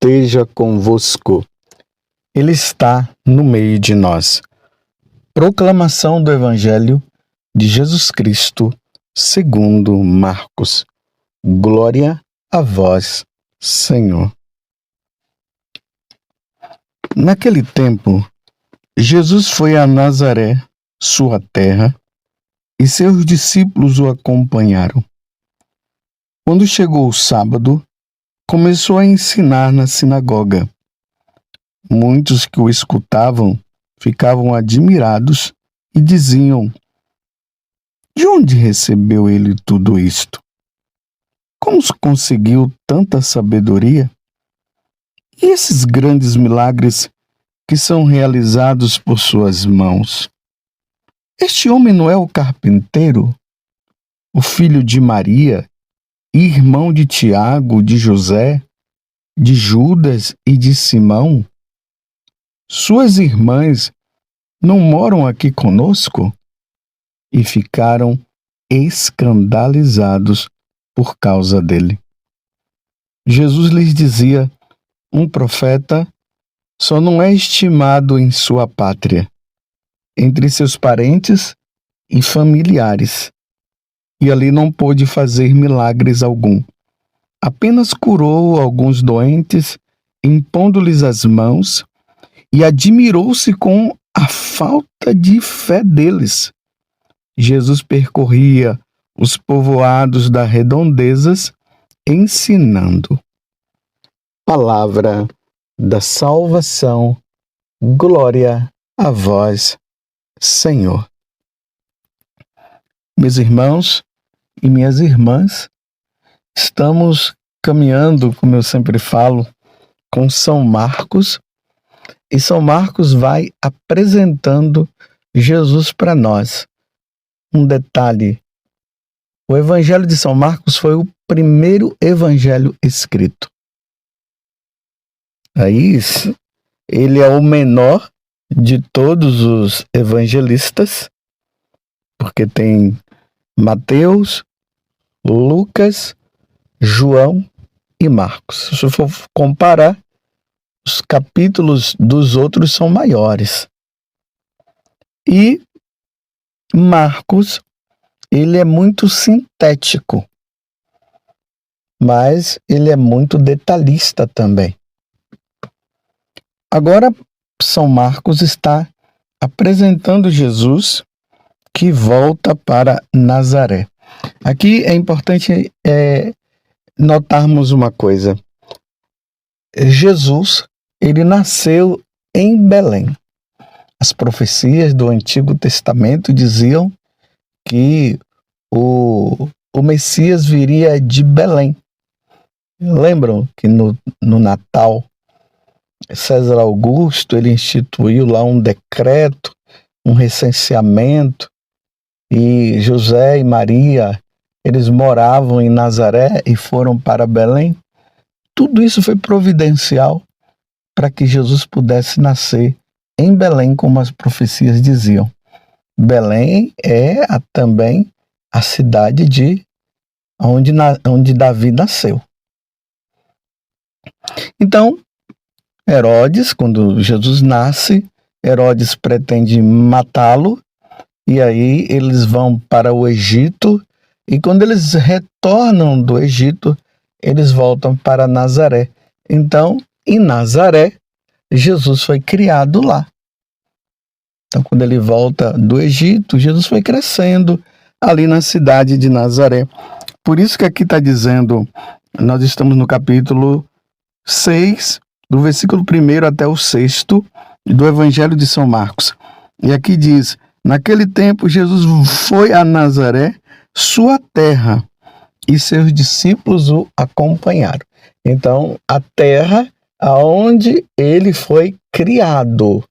esteja convosco. Ele está no meio de nós. Proclamação do Evangelho de Jesus Cristo, segundo Marcos. Glória a vós, Senhor. Naquele tempo, Jesus foi a Nazaré, sua terra, e seus discípulos o acompanharam. Quando chegou o sábado, começou a ensinar na sinagoga. Muitos que o escutavam ficavam admirados e diziam: de onde recebeu ele tudo isto? Como conseguiu tanta sabedoria? E esses grandes milagres que são realizados por suas mãos? Este homem não é o carpinteiro, o filho de Maria, irmão de Tiago, de José, de Judas e de Simão? Suas irmãs não moram aqui conosco? E ficaram escandalizados por causa dele. Jesus lhes dizia: um profeta só não é estimado em sua pátria, entre seus parentes e familiares. E ali não pôde fazer milagres algum. Apenas curou alguns doentes, impondo-lhes as mãos, e admirou-se com a falta de fé deles. Jesus percorria os povoados das redondezas, ensinando. Palavra da salvação. Glória a vós, Senhor. Meus irmãos e minhas irmãs, estamos caminhando, como eu sempre falo, com São Marcos, e São Marcos vai apresentando Jesus para nós. Um detalhe: o Evangelho de São Marcos foi o primeiro evangelho escrito. Aí, ele é o menor de todos os evangelistas, porque tem Mateus, Lucas, João e Marcos. Se for comparar, os capítulos dos outros são maiores. E Marcos, ele é muito sintético, mas ele é muito detalhista também. Agora, São Marcos está apresentando Jesus que volta para Nazaré. Aqui é importante notarmos uma coisa. Jesus, ele nasceu em Belém. As profecias do Antigo Testamento diziam que o Messias viria de Belém. Lembram que no Natal, César Augusto, ele instituiu lá um decreto, um recenseamento, e José e Maria, eles moravam em Nazaré e foram para Belém. Tudo isso foi providencial para que Jesus pudesse nascer em Belém, como as profecias diziam. Belém é também a cidade onde Davi nasceu. Então, Herodes, quando Jesus nasce, Herodes pretende matá-lo, e aí eles vão para o Egito, e quando eles retornam do Egito, eles voltam para Nazaré. Então, em Nazaré, Jesus foi criado lá. Então, quando ele volta do Egito, Jesus foi crescendo ali na cidade de Nazaré. Por isso que aqui está dizendo, nós estamos no capítulo 6, do versículo 1 até o 6 do Evangelho de São Marcos. E aqui diz: naquele tempo Jesus foi a Nazaré, sua terra, e seus discípulos o acompanharam. Então, a terra aonde ele foi criado,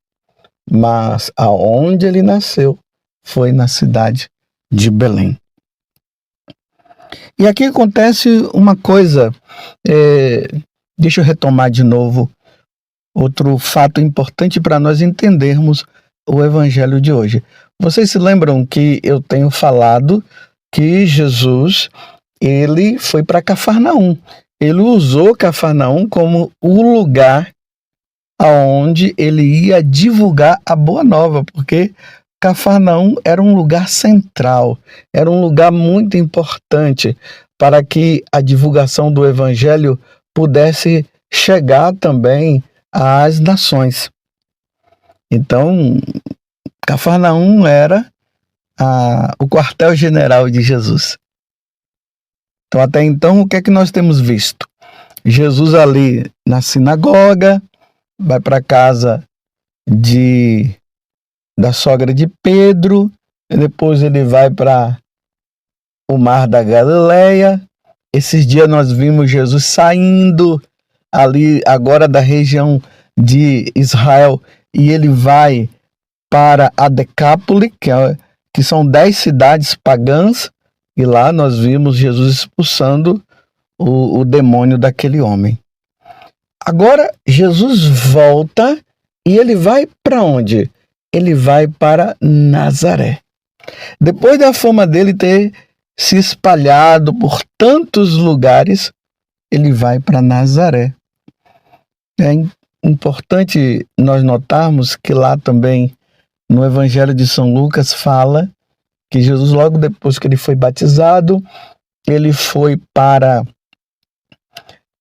mas aonde ele nasceu foi na cidade de Belém. E aqui acontece uma coisa, deixa eu retomar de novo outro fato importante para nós entendermos o Evangelho de hoje. Vocês se lembram que eu tenho falado que Jesus, ele foi para Cafarnaum. ele usou Cafarnaum como o lugar aonde ele ia divulgar a boa nova, porque Cafarnaum era um lugar central, era um lugar muito importante para que a divulgação do evangelho pudesse chegar também às nações. Então, Cafarnaum era o quartel-general de Jesus. Então, até então, o que é que nós temos visto? Jesus ali na sinagoga, vai para a casa da sogra de Pedro, e depois ele vai para o mar da Galileia. Esses dias nós vimos Jesus saindo ali agora da região de Israel, e ele vai para a Decápole, que são 10 cidades pagãs, e lá nós vimos Jesus expulsando o demônio daquele homem. Agora Jesus volta e ele vai para onde? Ele vai para Nazaré. Depois da fama dele ter se espalhado por tantos lugares, ele vai para Nazaré. É importante nós notarmos que lá também, no Evangelho de São Lucas, fala que Jesus, logo depois que ele foi batizado, ele foi para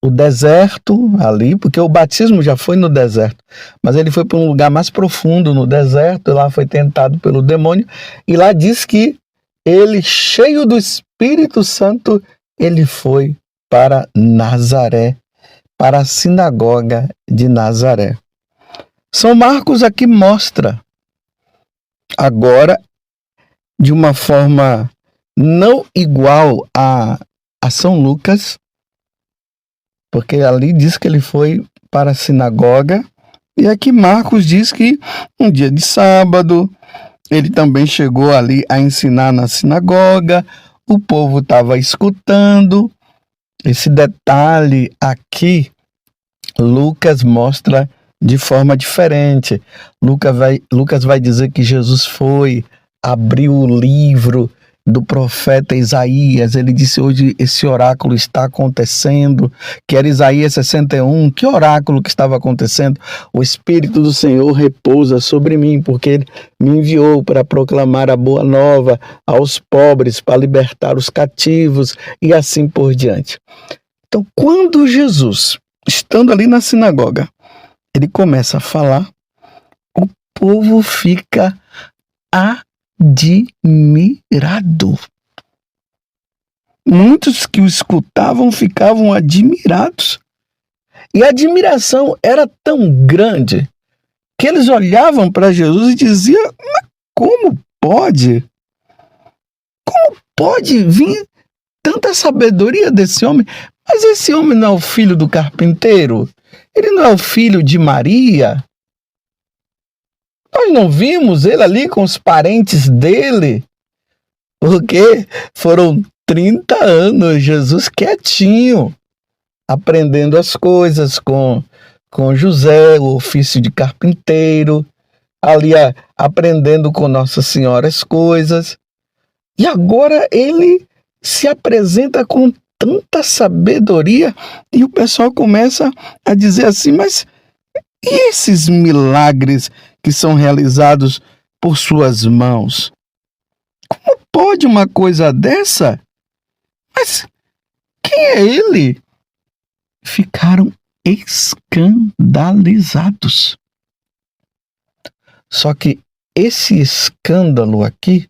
o deserto ali, porque o batismo já foi no deserto, mas ele foi para um lugar mais profundo no deserto, e lá foi tentado pelo demônio, e lá diz que ele, cheio do Espírito Santo, ele foi para Nazaré, para a sinagoga de Nazaré. São Marcos aqui mostra, agora, de uma forma não igual a São Lucas, porque ali diz que ele foi para a sinagoga, e aqui Marcos diz que um dia de sábado, ele também chegou ali a ensinar na sinagoga, o povo estava escutando. Esse detalhe aqui, Lucas mostra de forma diferente. Lucas vai dizer que Jesus foi, abriu o livro do profeta Isaías, ele disse: hoje esse oráculo está acontecendo, que era Isaías 61, que oráculo que estava acontecendo? O Espírito do Senhor repousa sobre mim, porque ele me enviou para proclamar a boa nova aos pobres, para libertar os cativos e assim por diante. Então, quando Jesus, estando ali na sinagoga, ele começa a falar, o povo fica admirado. Muitos que o escutavam ficavam admirados. E a admiração era tão grande que eles olhavam para Jesus e diziam: mas como pode? Como pode vir tanta sabedoria desse homem? Mas esse homem não é o filho do carpinteiro? Ele não é o filho de Maria? Nós não vimos ele ali com os parentes dele? Porque foram 30 anos Jesus quietinho, aprendendo as coisas com José, o ofício de carpinteiro, ali aprendendo com Nossa Senhora as coisas. E agora ele se apresenta com tanta sabedoria, e o pessoal começa a dizer assim: mas e esses milagres que são realizados por suas mãos? Como pode uma coisa dessa? Mas quem é ele? Ficaram escandalizados. Só que esse escândalo aqui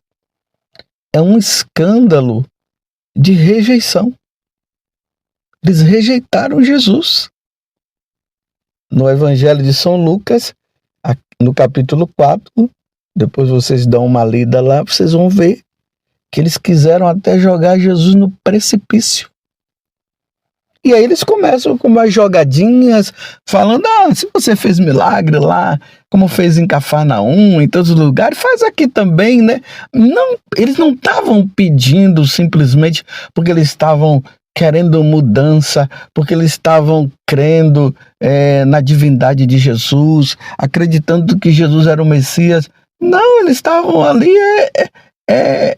é um escândalo de rejeição. Eles rejeitaram Jesus. No Evangelho de São Lucas, no capítulo 4, depois vocês dão uma lida lá, vocês vão ver que eles quiseram até jogar Jesus no precipício. E aí eles começam com umas jogadinhas, falando: se você fez milagre lá, como fez em Cafarnaum, em todos os lugares, faz aqui também, né? Não, eles não estavam pedindo simplesmente porque eles estavam querendo mudança, porque eles estavam crendo na divindade de Jesus, acreditando que Jesus era o Messias. Não, eles estavam ali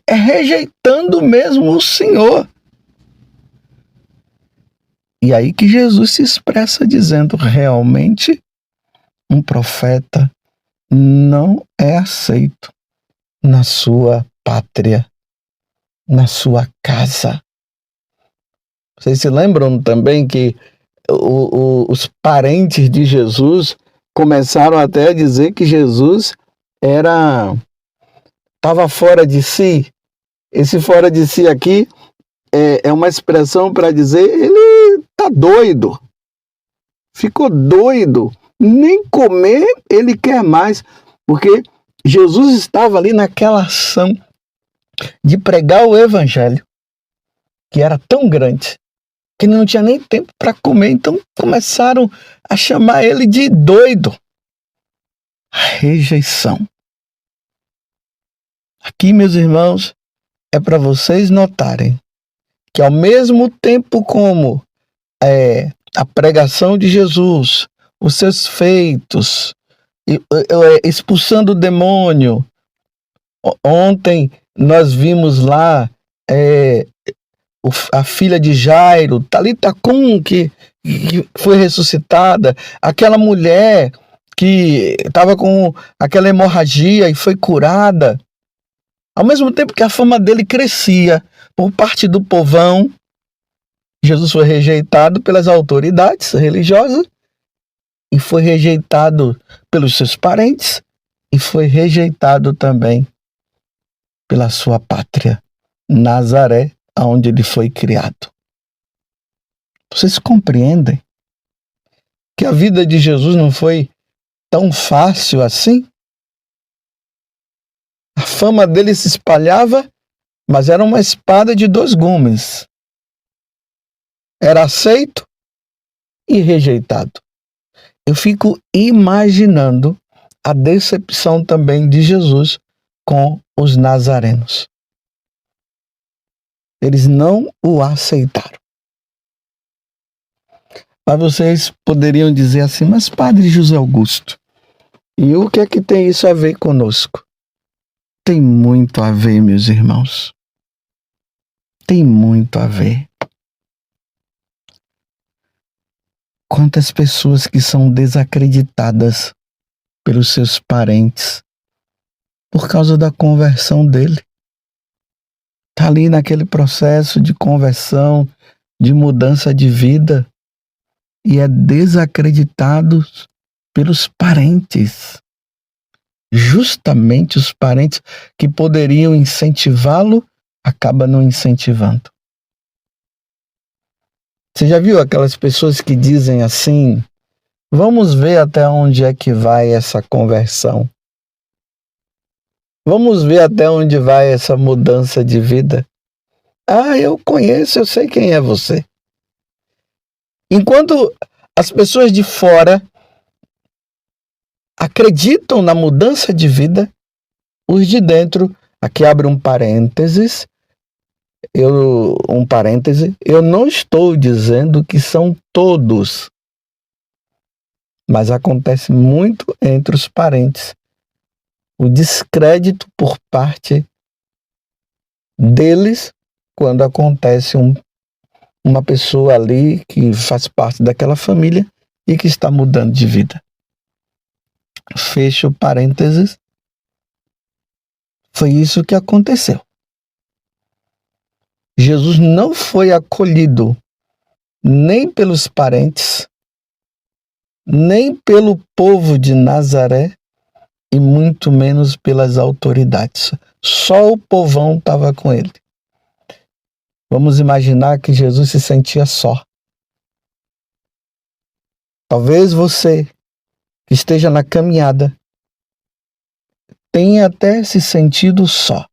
rejeitando mesmo o Senhor. E aí que Jesus se expressa dizendo: realmente um profeta não é aceito na sua pátria, na sua casa. Vocês se lembram também que os parentes de Jesus começaram até a dizer que Jesus estava fora de si. Esse fora de si aqui é uma expressão para dizer ele está doido, ficou doido, nem comer ele quer mais, porque Jesus estava ali naquela ação de pregar o evangelho, que era tão grande, que ele não tinha nem tempo para comer, então começaram a chamar ele de doido. Rejeição. Aqui, meus irmãos, é para vocês notarem que ao mesmo tempo como a pregação de Jesus, os seus feitos, expulsando o demônio. Ontem nós vimos lá a filha de Jairo, Talita Cum, que foi ressuscitada, aquela mulher que estava com aquela hemorragia e foi curada. Ao mesmo tempo que a fama dele crescia por parte do povão, Jesus foi rejeitado pelas autoridades religiosas e foi rejeitado pelos seus parentes e foi rejeitado também pela sua pátria, Nazaré, onde ele foi criado. Vocês compreendem que a vida de Jesus não foi tão fácil assim? A fama dele se espalhava, mas era uma espada de dois gumes. Era aceito e rejeitado. Eu fico imaginando a decepção também de Jesus com os nazarenos. Eles não o aceitaram. Mas vocês poderiam dizer assim: mas Padre José Augusto, e o que é que tem isso a ver conosco? Tem muito a ver, meus irmãos. Tem muito a ver. Quantas pessoas que são desacreditadas pelos seus parentes por causa da conversão dele. Está ali naquele processo de conversão, de mudança de vida, e é desacreditado pelos parentes. Justamente os parentes que poderiam incentivá-lo, acabam não incentivando. Você já viu aquelas pessoas que dizem assim: vamos ver até onde é que vai essa conversão. Vamos ver até onde vai essa mudança de vida. Ah, eu conheço, eu sei quem é você. Enquanto as pessoas de fora acreditam na mudança de vida, os de dentro, aqui abre um parênteses, eu não estou dizendo que são todos, mas acontece muito entre os parentes o descrédito por parte deles quando acontece uma pessoa ali que faz parte daquela família e que está mudando de vida. Fecho parênteses. Foi isso que aconteceu. Jesus não foi acolhido nem pelos parentes, nem pelo povo de Nazaré e muito menos pelas autoridades. Só o povão estava com ele. Vamos imaginar que Jesus se sentia só. Talvez você que esteja na caminhada tenha até se sentido só.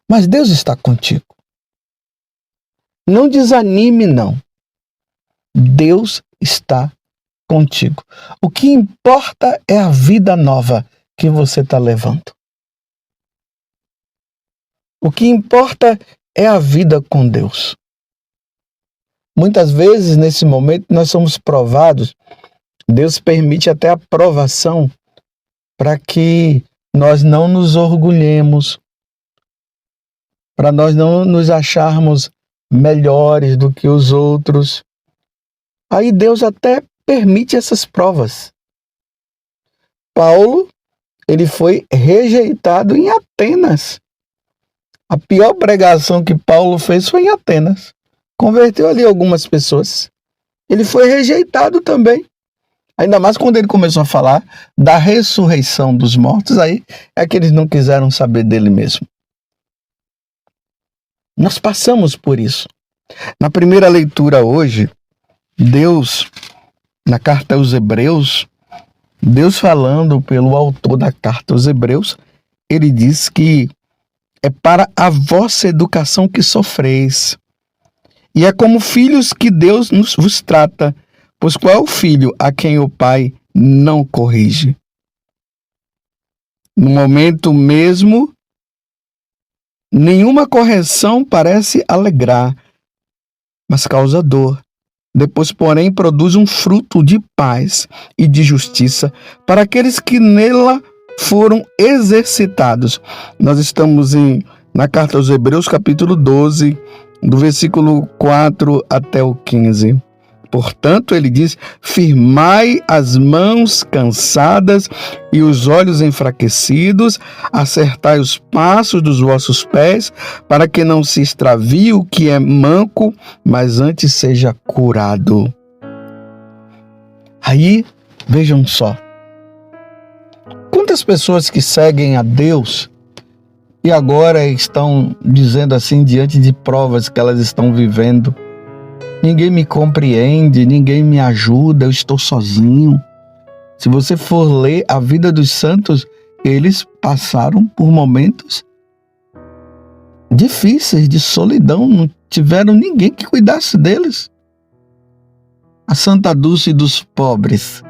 Mas Deus está contigo. Não desanime, não. Deus está contigo. O que importa é a vida nova que você está levando. O que importa é a vida com Deus. Muitas vezes, nesse momento, nós somos provados. Deus permite até a provação para que nós não nos orgulhemos, para nós não nos acharmos melhores do que os outros. Aí Deus até permite essas provas. Paulo, ele foi rejeitado em Atenas. A pior pregação que Paulo fez foi em Atenas. Converteu ali algumas pessoas. Ele foi rejeitado também. Ainda mais quando ele começou a falar da ressurreição dos mortos, aí é que eles não quiseram saber dele mesmo. Nós passamos por isso. Na primeira leitura hoje, Deus, na carta aos Hebreus, Deus falando pelo autor da carta aos Hebreus, ele diz que é para a vossa educação que sofreis. E é como filhos que Deus vos trata, pois qual é o filho a quem o pai não corrige? No momento mesmo, nenhuma correção parece alegrar, mas causa dor. Depois, porém, produz um fruto de paz e de justiça para aqueles que nela foram exercitados. Nós estamos na carta aos Hebreus, capítulo 12, do versículo 4 até o 15. Portanto, ele diz: firmai as mãos cansadas e os olhos enfraquecidos, acertai os passos dos vossos pés, para que não se extravie o que é manco, mas antes seja curado. Aí, vejam só. Quantas pessoas que seguem a Deus e agora estão dizendo assim, diante de provas que elas estão vivendo: ninguém me compreende, ninguém me ajuda, eu estou sozinho. Se você for ler a vida dos santos, eles passaram por momentos difíceis, de solidão, não tiveram ninguém que cuidasse deles. A Santa Dulce dos pobres,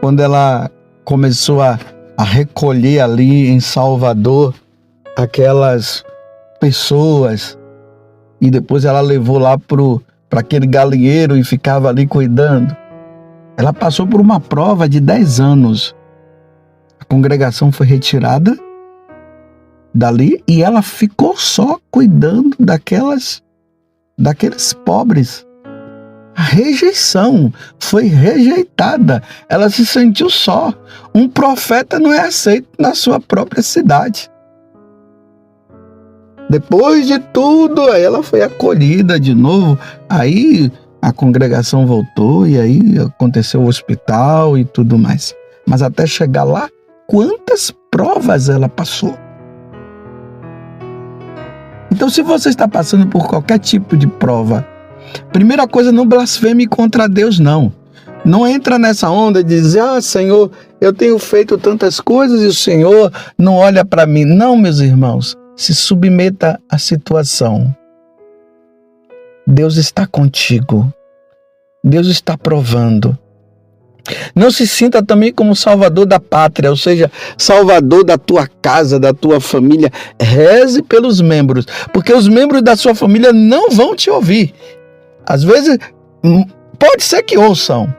quando ela começou a recolher ali em Salvador aquelas pessoas, e depois ela levou lá para aquele galinheiro e ficava ali cuidando. Ela passou por uma prova de 10 anos. A congregação foi retirada dali e ela ficou só cuidando daqueles pobres. A rejeição, foi rejeitada. Ela se sentiu só. Um profeta não é aceito na sua própria cidade. Depois de tudo, ela foi acolhida de novo. Aí a congregação voltou e aí aconteceu o hospital e tudo mais. Mas até chegar lá, quantas provas ela passou? Então, se você está passando por qualquer tipo de prova, primeira coisa, não blasfeme contra Deus, não. Não entra nessa onda de dizer: Senhor, eu tenho feito tantas coisas e o Senhor não olha para mim. Não, meus irmãos. Se submeta à situação. Deus está contigo. Deus está provando. Não se sinta também como salvador da pátria, ou seja, salvador da tua casa, da tua família. Reze pelos membros, porque os membros da sua família não vão te ouvir. Às vezes, pode ser que ouçam,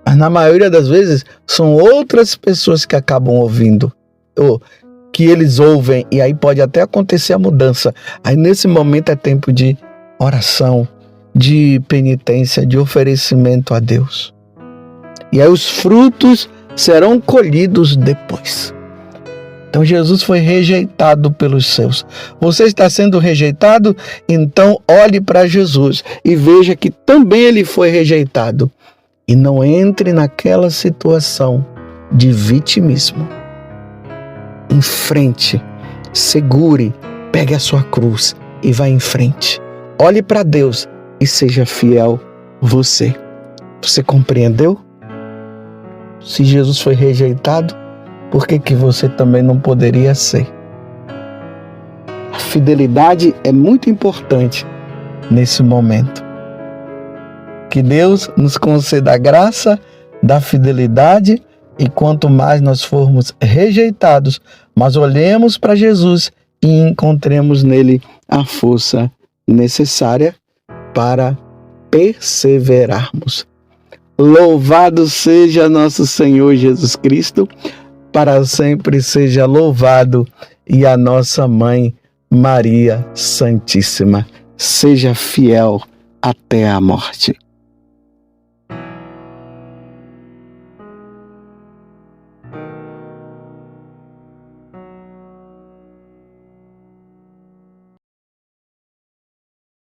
mas na maioria das vezes são outras pessoas que acabam ouvindo. Que eles ouvem, e aí pode até acontecer a mudança. Aí nesse momento é tempo de oração, de penitência, de oferecimento a Deus. E aí os frutos serão colhidos depois. Então Jesus foi rejeitado pelos seus. Você está sendo rejeitado? Então olhe para Jesus e veja que também ele foi rejeitado. E não entre naquela situação de vitimismo. Em frente, segure, pegue a sua cruz e vá em frente. Olhe para Deus e seja fiel você. Você compreendeu? Se Jesus foi rejeitado, por que você também não poderia ser? A fidelidade é muito importante nesse momento. Que Deus nos conceda a graça da fidelidade. E quanto mais nós formos rejeitados, mas olhemos para Jesus e encontremos nele a força necessária para perseverarmos. Louvado seja nosso Senhor Jesus Cristo, para sempre seja louvado, e a nossa Mãe Maria Santíssima. seja fiel até a morte.